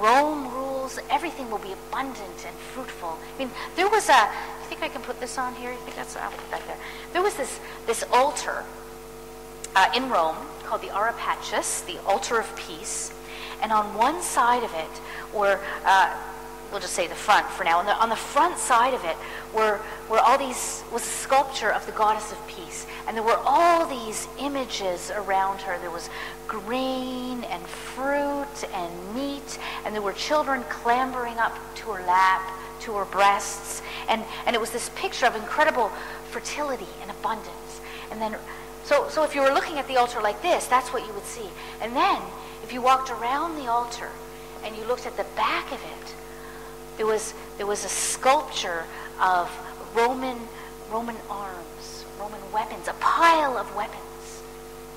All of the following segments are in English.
Rome rules, everything will be abundant and fruitful. I mean, there was you think I can put this on here? You think that's, I'll put that there. There was this altar in Rome called the Arapacis, the altar of peace. And on one side of it were, we'll just say the front for now. On the front side of it was a sculpture of the goddess of peace. And there were all these images around her. There was grain and fruit and meat. And there were children clambering up to her lap, to her breasts. And it was this picture of incredible fertility and abundance. And then, so if you were looking at the altar like this, that's what you would see. And then, if you walked around the altar and you looked at the back of it, there was a sculpture of Roman arms, Roman weapons, a pile of weapons.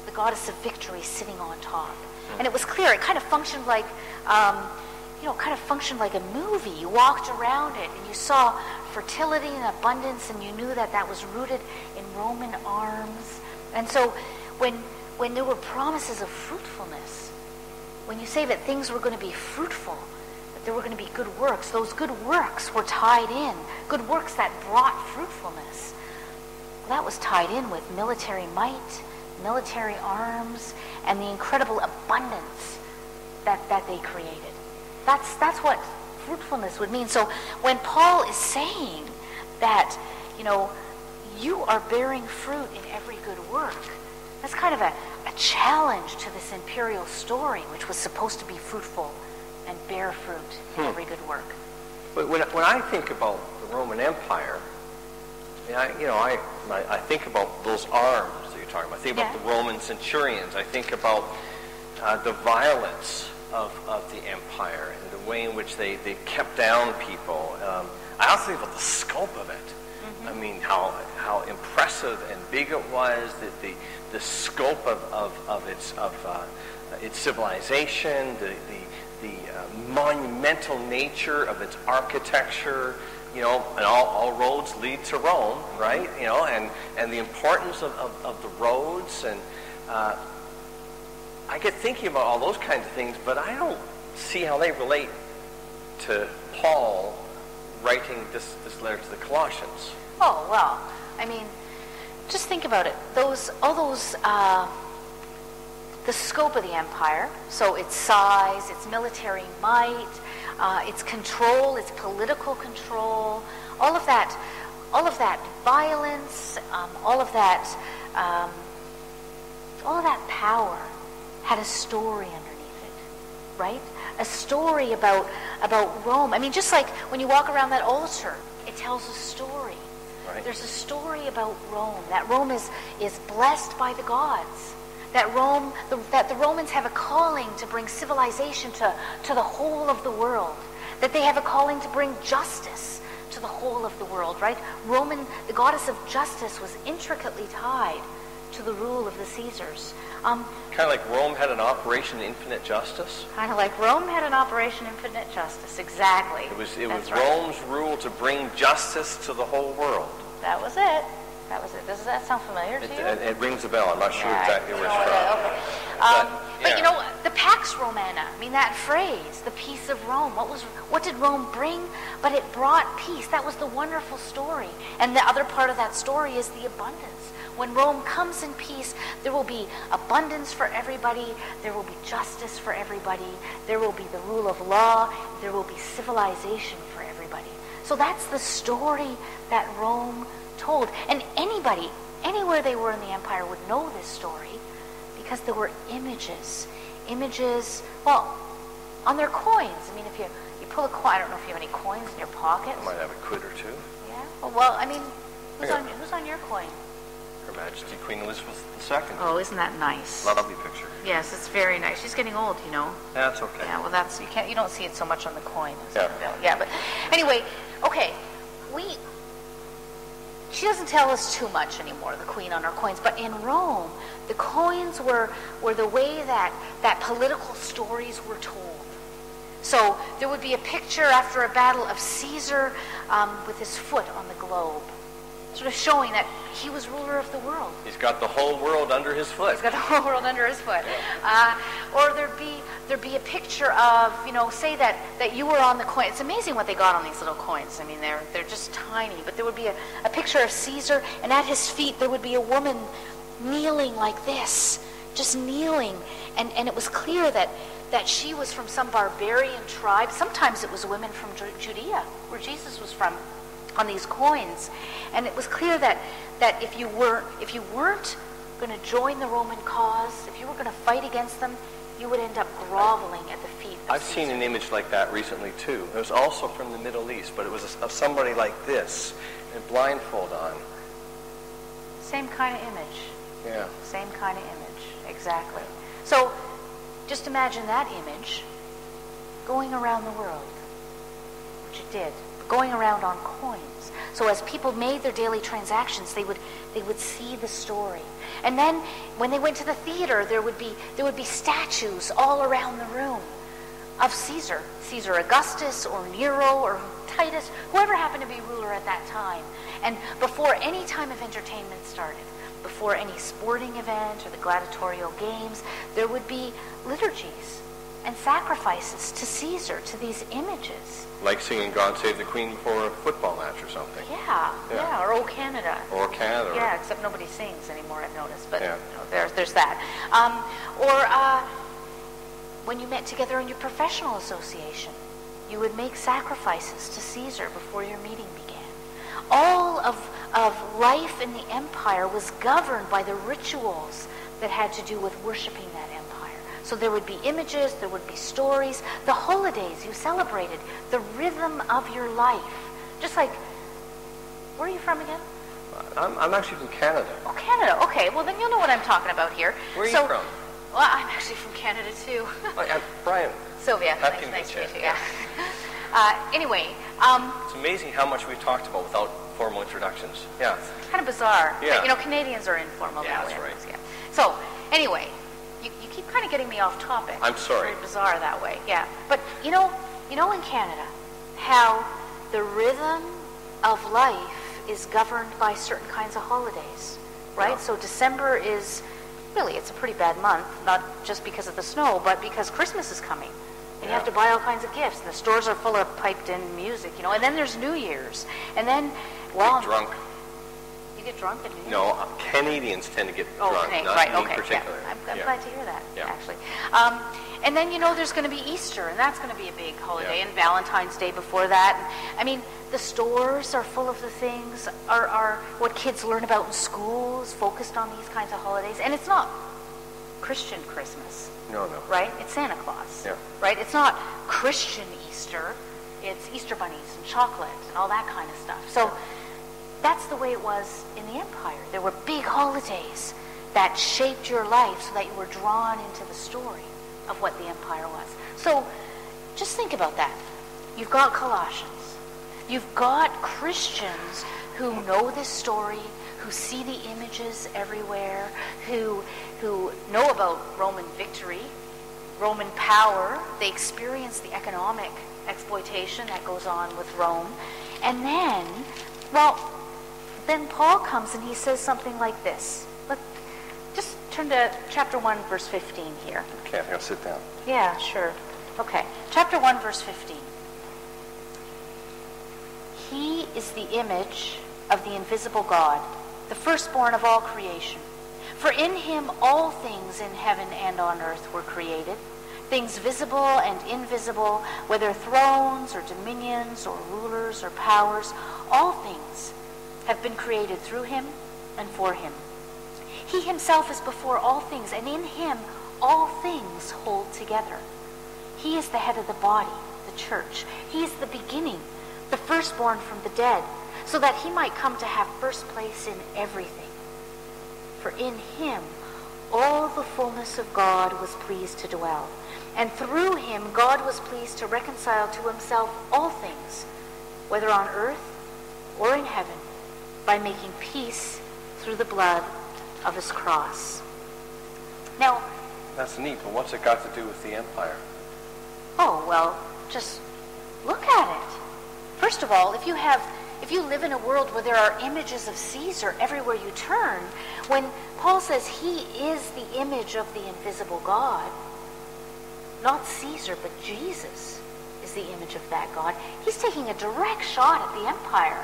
The goddess of victory sitting on top, and it was clear. It kind of functioned like, a movie. You walked around it and you saw fertility and abundance, and you knew that was rooted in Roman arms. And so, when there were promises of fruitfulness. When you say that things were going to be fruitful, that there were going to be good works, those good works were tied in. Good works that brought fruitfulness. Well, that was tied in with military might, military arms, and the incredible abundance that they created. That's what fruitfulness would mean. So when Paul is saying that, you are bearing fruit in every good work, that's kind of a challenge to this imperial story, which was supposed to be fruitful and bear fruit in every good work. But when I think about the Roman Empire, I think about those arms that you're talking about. I think about the Roman centurions. I think about the violence of the empire and the way in which they kept down people. I also think about the scope of it. I mean, how impressive and big it was, the scope of its civilization, the monumental nature of its architecture, and all roads lead to Rome, right? And the importance of the roads, and I get thinking about all those kinds of things, but I don't see how they relate to Paul writing this letter to the Colossians. Oh, well, I mean, just think about it. The scope of the empire, so its size, its military might, its control, its political control, all of that violence, all of that power had a story underneath it, right? A story about Rome. I mean, just like when you walk around that altar, it tells a story. Right. There's a story about Rome, that Rome is blessed by the gods, that the Romans have a calling to bring civilization to the whole of the world, that they have a calling to bring justice to the whole of the world, right? The goddess of justice was intricately tied to the rule of the Caesars. Kind of like Rome had an Operation Infinite Justice? Kind of like Rome had an Operation Infinite Justice, exactly. It was Rome's rule to bring justice to the whole world. That was it. Does that sound familiar to you? It rings a bell. I'm not sure exactly where it's from. Okay. But the Pax Romana, I mean, that phrase, the peace of Rome, what did Rome bring? But it brought peace. That was the wonderful story. And the other part of that story is the abundance. When Rome comes in peace, there will be abundance for everybody. There will be justice for everybody. There will be the rule of law. There will be civilization for everybody. So that's the story that Rome told. And anybody, anywhere they were in the empire would know this story because there were images, well, on their coins. I mean, if you pull a coin, I don't know if you have any coins in your pocket. I might have a quid or two. Yeah? Well, I mean, who's on your coin? Her Majesty Queen Elizabeth II. Oh, isn't that nice? Lovely picture. Yes, it's very nice. She's getting old, you know. That's okay. Yeah, well, you don't see it so much on the coin. Yeah. But anyway, okay, she doesn't tell us too much anymore, the Queen on her coins. But in Rome, the coins were the way that political stories were told. So there would be a picture after a battle of Caesar with his foot on the globe. sort of showing that he was ruler of the world. He's got the whole world under his foot. He's got the whole world under his foot. Yeah. Or there'd be a picture of, say that you were on the coin. It's amazing what they got on these little coins. I mean, they're just tiny. But there would be a picture of Caesar, and at his feet there would be a woman kneeling like this, just kneeling. And it was clear that she was from some barbarian tribe. Sometimes it was women from Judea, where Jesus was from, on these coins. And it was clear that if you weren't going to join the Roman cause, if you were going to fight against them, you would end up groveling at the feet of I've Caesar. seen an image like that recently too. It was also from the Middle East, but it was of somebody like this, and blindfold on. Same kind of image. Yeah. Same kind of image, exactly. So just imagine that image going around the world, which it did, going around on coins. So as people made their daily transactions, they would see the story. And then when they went to the theater, there would be statues all around the room of Caesar Augustus or Nero or Titus, whoever happened to be ruler at that time. And before any time of entertainment started, before any sporting event or the gladiatorial games, there would be liturgies and sacrifices to Caesar, to these images. Like singing God Save the Queen before a football match or something. Yeah, or O Canada. Or Canada. Yeah, except nobody sings anymore, I've noticed, but yeah. There's that. Or when you met together in your professional association, you would make sacrifices to Caesar before your meeting began. All of life in the empire was governed by the rituals that had to do with worshiping that empire. So there would be images, there would be stories, the holidays you celebrated, the rhythm of your life. Just like, where are you from again? I'm actually from Canada. Oh, Canada. Okay, well then you'll know what I'm talking about here. Where are you from? Well, I'm actually from Canada too. Brian. Sylvia. Happy nice to meet you. Yeah. Anyway. It's amazing how much we've talked about without formal introductions. Yeah. It's kind of bizarre. Yeah. But, Canadians are informal that way. That's right. Yeah. So, anyway, you keep kind of getting me off topic. I'm sorry. It's very bizarre that way. Yeah. But, you know in Canada, how the rhythm of life is governed by certain kinds of holidays, right? Yeah. So December is, really, it's a pretty bad month, not just because of the snow, but because Christmas is coming. And you have to buy all kinds of gifts, and the stores are full of piped-in music, and then there's New Year's. And then, well... Get drunk. You get drunk at New Year's? No, Canadians tend to get drunk, not right, me okay, particularly. Yeah. I'm glad to hear that, Yeah. actually. And then, there's going to be Easter, and that's going to be a big holiday, Yeah. and Valentine's Day before that. And, I mean, the stores are full of the things, are what kids learn about in schools, focused on these kinds of holidays. And it's not Christian Christmas. No. Right? It's Santa Claus. Yeah. Right? It's not Christian Easter. It's Easter bunnies and chocolate and all that kind of stuff. So that's the way it was in the empire. There were big holidays that shaped your life so that you were drawn into the story of what the empire was. So just think about that. You've got Colossians. You've got Christians who know this story, who see the images everywhere, who know about Roman victory, Roman power. They experience the economic exploitation that goes on with Rome. And then Paul comes and he says something like this. Just turn to chapter 1, verse 15 here. Okay, I'm going to sit down. Yeah, sure. Okay. Chapter 1, verse 15. He is the image of the invisible God, the firstborn of all creation. For in him all things in heaven and on earth were created, things visible and invisible, whether thrones or dominions or rulers or powers, all things have been created through him and for him. He himself is before all things, and in him all things hold together. He is the head of the body, the church. He is the beginning, the firstborn from the dead, so that he might come to have first place in everything. For in him all the fullness of God was pleased to dwell, and through him God was pleased to reconcile to himself all things, whether on earth or in heaven, by making peace through the blood of his cross. Now, that's neat, but what's it got to do with the empire? Oh, well, just look at it. First of all, if you have if you live in a world where there are images of Caesar everywhere you turn, when Paul says he is the image of the invisible God, not Caesar, but Jesus is the image of that God, he's taking a direct shot at the empire.